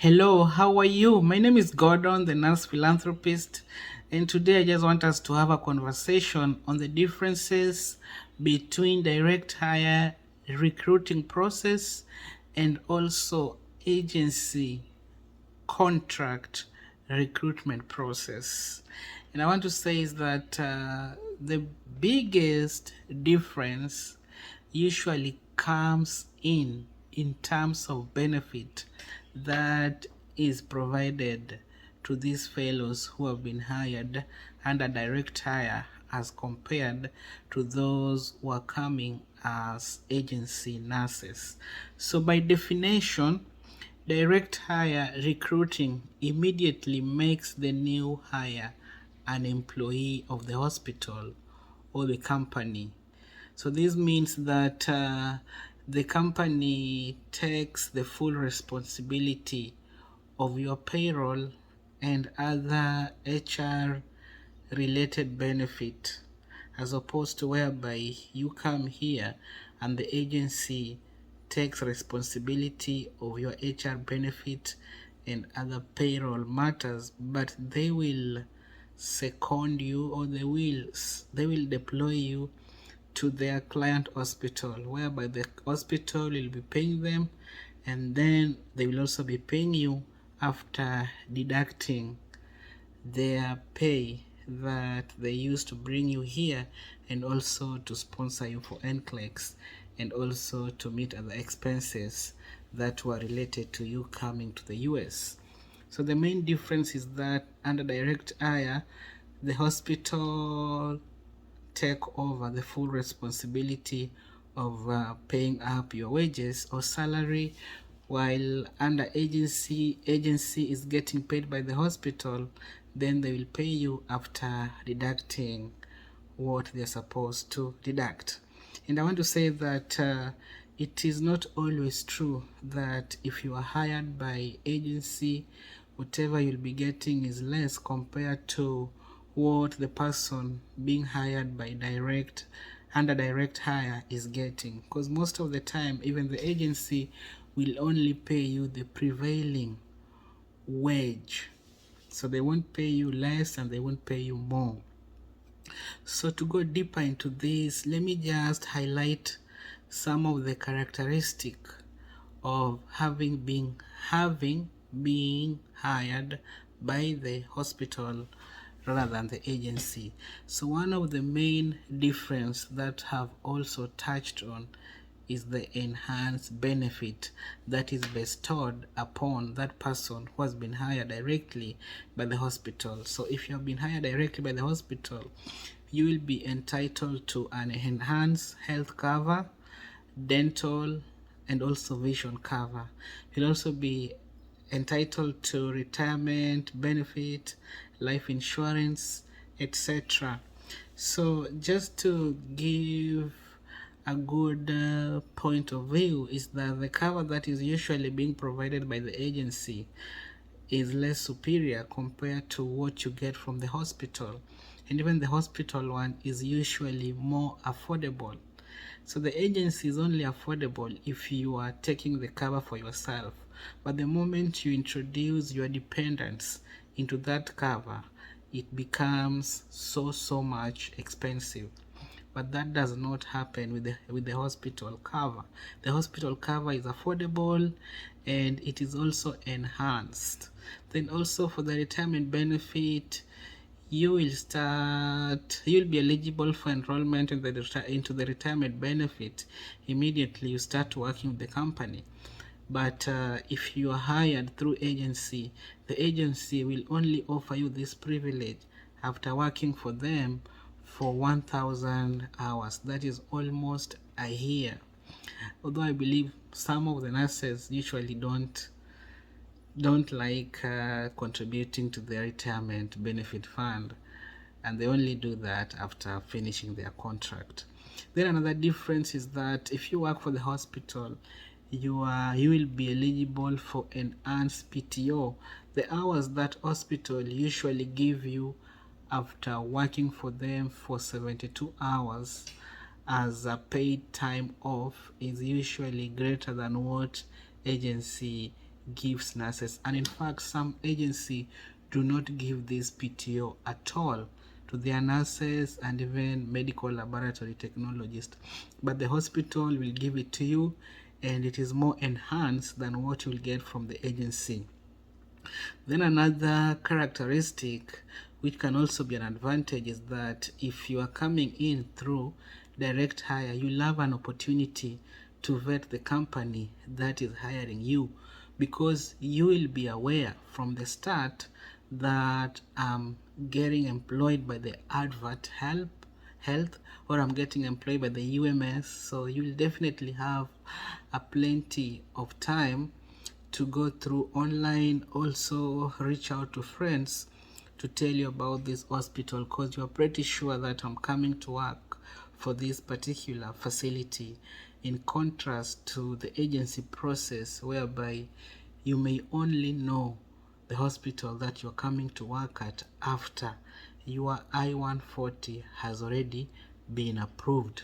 Hello, how are you? My name is Gordon, the nurse philanthropist, and today I just want us to have a conversation on the differences between direct hire recruiting process and also agency contract recruitment process. And I want to say is that the biggest difference usually comes in terms of benefit that is provided to these fellows who have been hired under direct hire as compared to those who are coming as agency nurses. So by definition, direct hire recruiting immediately makes the new hire an employee of the hospital or the company. So this means that the company takes the full responsibility of your payroll and other HR related benefit, as opposed to whereby you come here and the agency takes responsibility of your HR benefit and other payroll matters, but they will second you, or they will deploy you to their client hospital, whereby the hospital will be paying them, and then they will also be paying you after deducting their pay that they used to bring you here and also to sponsor you for NCLEX and also to meet other expenses that were related to you coming to the US. So the main difference is that under direct hire, the hospital take over the full responsibility of paying up your wages or salary, while under agency is getting paid by the hospital. Then they will pay you after deducting what they're supposed to deduct. And I want to say that it is not always true that if you are hired by agency, whatever you'll be getting is less compared to what the person being hired by under direct hire is getting, because most of the time even the agency will only pay you the prevailing wage, so they won't pay you less and they won't pay you more. So to go deeper into this, let me just highlight some of the characteristic of having been hired by the hospital rather than the agency. So one of the main difference that have also touched on is the enhanced benefit that is bestowed upon that person who has been hired directly by the hospital. So if you have been hired directly by the hospital, you will be entitled to an enhanced health cover, dental, and also vision cover. You'll also be entitled to retirement benefit, life insurance, etc. So just to give a good point of view is that the cover that is usually being provided by the agency is less superior compared to what you get from the hospital, and even the hospital one is usually more affordable. So the agency is only affordable if you are taking the cover for yourself, but the moment you introduce your dependents into that cover, it becomes so much expensive. But that does not happen with the hospital cover. The hospital cover is affordable and it is also enhanced. Then also for the retirement benefit, you'll be eligible for enrollment into the retirement benefit immediately you start working with the company. But if you are hired through agency, the agency will only offer you this privilege after working for them for 1,000 hours. That is almost a year. Although I believe some of the nurses usually don't like contributing to their retirement benefit fund, and they only do that after finishing their contract. Then another difference is that if you work for the hospital, you will be eligible for enhanced PTO, the hours that hospital usually give you after working for them for 72 hours as a paid time off is usually greater than what agency gives nurses, and in fact some agency do not give this PTO at all to their nurses and even medical laboratory technologists, but the hospital will give it to you, and it is more enhanced than what you'll get from the agency. Then another characteristic which can also be an advantage is that if you are coming in through direct hire, you'll have an opportunity to vet the company that is hiring you, because you will be aware from the start that I'm getting employed by the advert health, or I'm getting employed by the UMS, so you'll definitely have a plenty of time to go through online, also reach out to friends to tell you about this hospital, because you're pretty sure that I'm coming to work for this particular facility, in contrast to the agency process whereby you may only know the hospital that you're coming to work at after your I-140 has already been approved.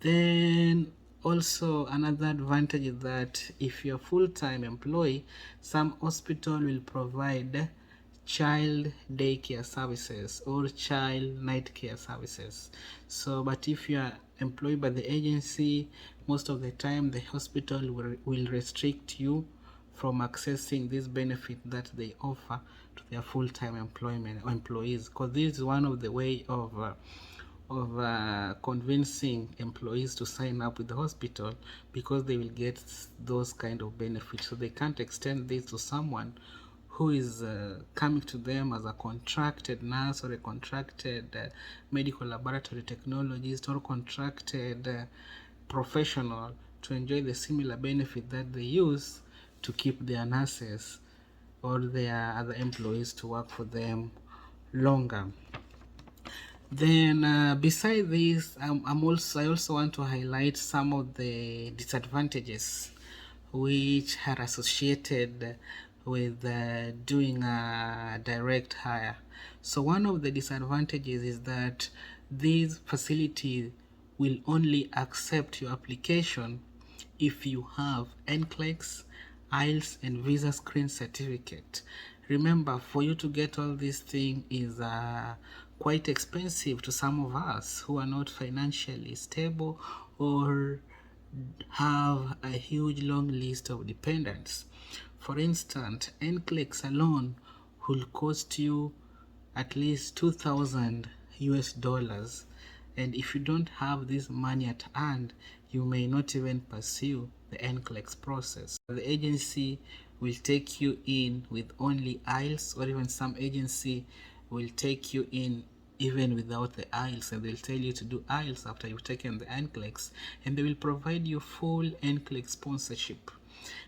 Then also another advantage is that if you're a full-time employee, some hospital will provide child daycare services or child night care services. So but if you are employed by the agency, most of the time the hospital will restrict you from accessing this benefit that they offer to their full-time employees, because this is one of the way of convincing employees to sign up with the hospital, because they will get those kind of benefits. So they can't extend this to someone who is coming to them as a contracted nurse or a contracted medical laboratory technologist or contracted professional to enjoy the similar benefit that they use to keep their nurses or their other employees to work for them longer. Then beside this, I also want to highlight some of the disadvantages which are associated with doing a direct hire. So one of the disadvantages is that these facilities will only accept your application if you have NCLEX, IELTS, and visa screen certificate. Remember, for you to get all these things is quite expensive to some of us who are not financially stable or have a huge long list of dependents. For instance, NCLEX alone will cost you at least 2,000 US dollars, and if you don't have this money at hand, you may not even pursue the NCLEX process. The agency will take you in with only IELTS, or even some agency will take you in even without the IELTS, and they'll tell you to do IELTS after you've taken the NCLEX, and they will provide you full NCLEX sponsorship.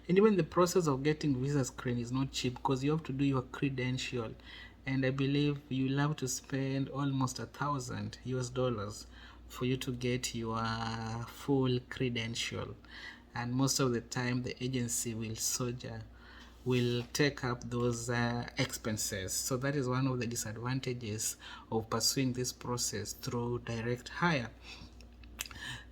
And even the process of getting visa screen is not cheap, because you have to do your credential, and I believe you'll have to spend almost 1,000 US dollars for you to get your full credential, and most of the time the agency will take up those expenses. So that is one of the disadvantages of pursuing this process through direct hire.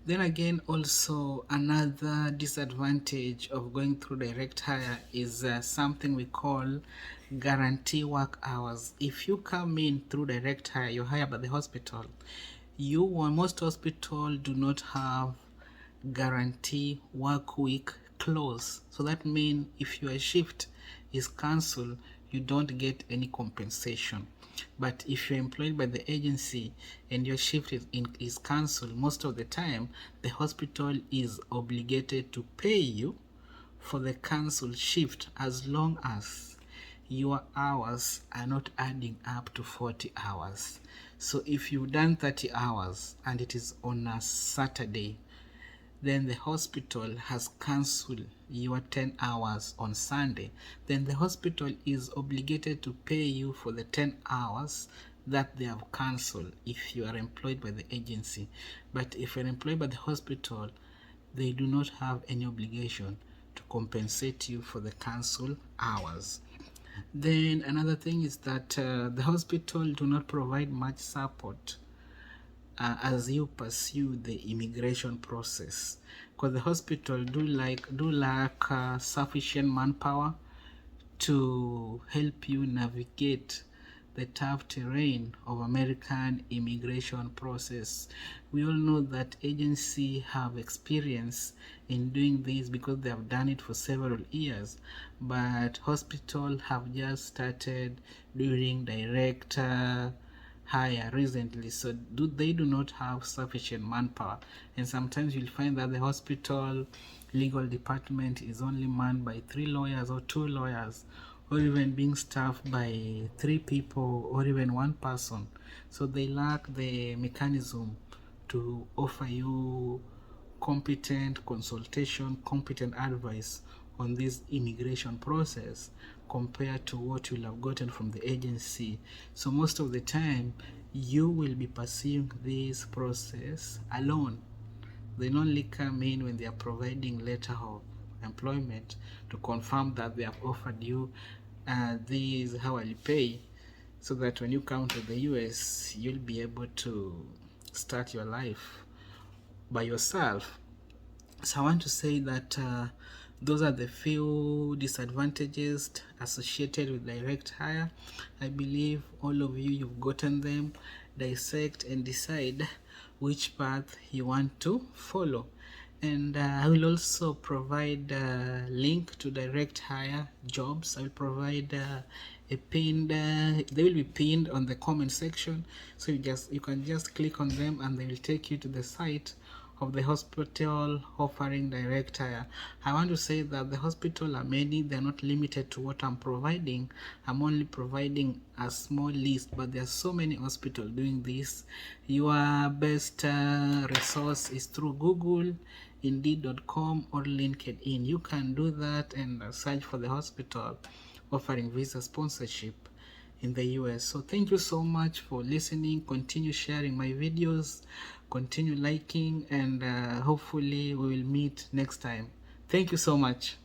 Then again, also another disadvantage of going through direct hire is something we call guarantee work hours. If you come in through direct hire, you're hired by the hospital, most hospitals do not have guarantee work week clause. So that means if your shift is cancelled, you don't get any compensation. But if you're employed by the agency and your shift is cancelled, most of the time the hospital is obligated to pay you for the cancelled shift, as long as your hours are not adding up to 40 hours. So if you've done 30 hours and it is on a Saturday, then the hospital has cancelled your 10 hours on Sunday, then the hospital is obligated to pay you for the 10 hours that they have cancelled if you are employed by the agency. But if you're employed by the hospital, they do not have any obligation to compensate you for the cancelled hours. Then another thing is that the hospital do not provide much support as you pursue the immigration process, because the hospital do lack sufficient manpower to help you navigate the tough terrain of American immigration process. We all know that agency have experience in doing this because they have done it for several years, but hospital have just started during direct hire recently, so they do not have sufficient manpower, and sometimes you'll find that the hospital legal department is only manned by 3 lawyers or 2 lawyers, or even being staffed by 3 people or even 1 person. So they lack the mechanism to offer you competent consultation, competent advice on this immigration process compared to what you'll have gotten from the agency. So most of the time you will be pursuing this process alone. They only come in when they are providing letter of employment to confirm that they have offered you this hourly pay, so that when you come to the US you'll be able to start your life by yourself. So I want to say that those are the few disadvantages associated with direct hire. I believe all of you've gotten them. Dissect and decide which path you want to follow. And I will also provide a link to direct hire jobs. I will provide a pinned they will be pinned on the comment section, so you can just click on them and they will take you to the site of the hospital offering direct hire. I want to say that the hospital are many, they're not limited to what I'm providing. I'm only providing a small list, but there are so many hospitals doing this. Your best resource is through Google, Indeed.com, or LinkedIn. You can do that and search for the hospital offering visa sponsorship in the US. So thank you so much for listening. Continue sharing my videos, continue liking, and hopefully we will meet next time. Thank you so much.